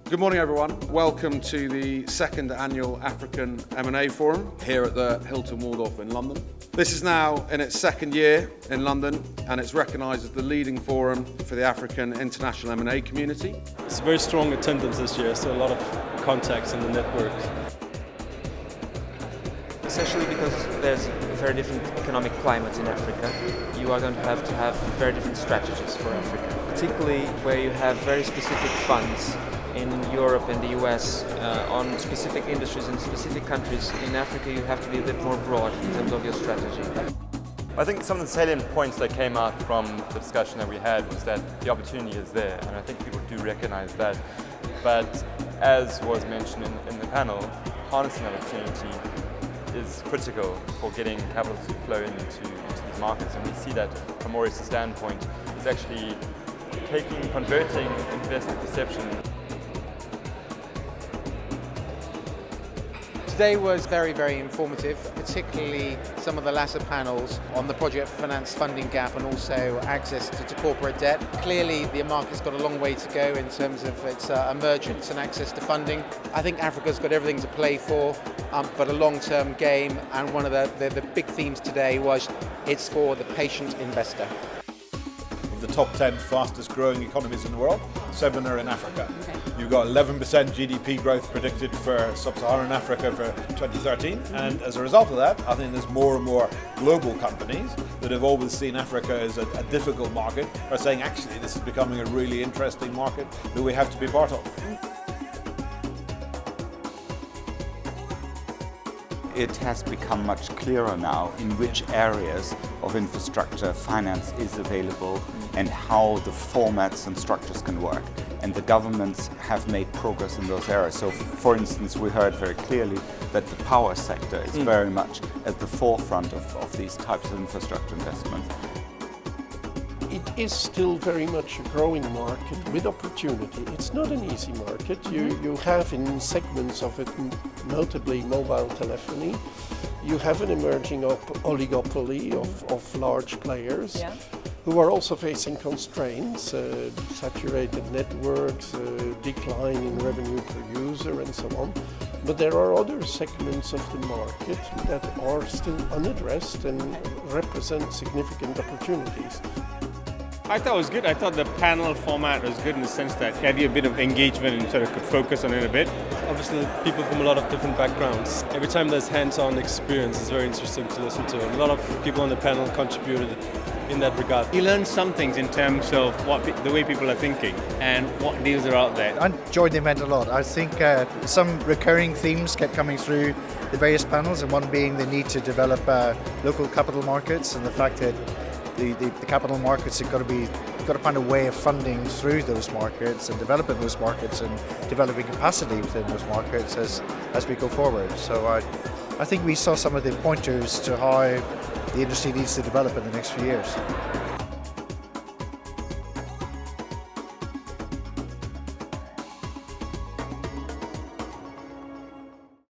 Good morning, everyone. Welcome to the second annual African M&A Forum here at the Hilton Waldorf in London. This is now in its second year in London, and it's recognised as the leading forum for the African international M&A community. It's a very strong attendance this year, so a lot of contacts in the network. Essentially because there's a very different economic climate in Africa, you are going to have very different strategies for Africa. Particularly where you have very specific funds in Europe and the US on specific industries in specific countries. In Africa you have to be a bit more broad in terms of your strategy. I think some of the salient points that came out from the discussion that we had was that the opportunity is there, and I think people do recognize that. But as was mentioned in the panel, harnessing that opportunity is critical for getting capital to flow into these markets, and we see that from Maurice's standpoint is actually converting investor perception. Today was very, very informative, particularly some of the latter panels on the project finance funding gap and also access to corporate debt. Clearly the market's got a long way to go in terms of its emergence and access to funding. I think Africa's got everything to play for, but a long-term game, and one of the big themes today was it's for the patient investor. Of the top 10 fastest growing economies in the world, 7 are in Africa. You've got 11% GDP growth predicted for sub-Saharan Africa for 2013, and as a result of that, I think there's more and more global companies that have always seen Africa as a difficult market are saying actually this is becoming a really interesting market that we have to be part of. It has become much clearer now in which areas of infrastructure finance is available and how the formats and structures can work. And the governments have made progress in those areas. So, for instance, we heard very clearly that the power sector is very much at the forefront of these types of infrastructure investments. It is still very much a growing market with opportunity. It's not an easy market. You have in segments of it, notably mobile telephony, you have an emerging oligopoly of large players who are also facing constraints, saturated networks, decline in revenue per user and so on. But there are other segments of the market that are still unaddressed and represent significant opportunities. I thought it was good. I thought the panel format was good in the sense that it had a bit of engagement and sort of could focus on it a bit. Obviously, people from a lot of different backgrounds. Every time there's hands-on experience, it's very interesting to listen to. And a lot of people on the panel contributed in that regard. You learn some things in terms of the way people are thinking and what deals are out there. I enjoyed the event a lot. I think some recurring themes kept coming through the various panels, and one being the need to develop local capital markets and the fact that the capital markets have got to find a way of funding through those markets and developing those markets and developing capacity within those markets as we go forward. So I think we saw some of the pointers to how the industry needs to develop in the next few years.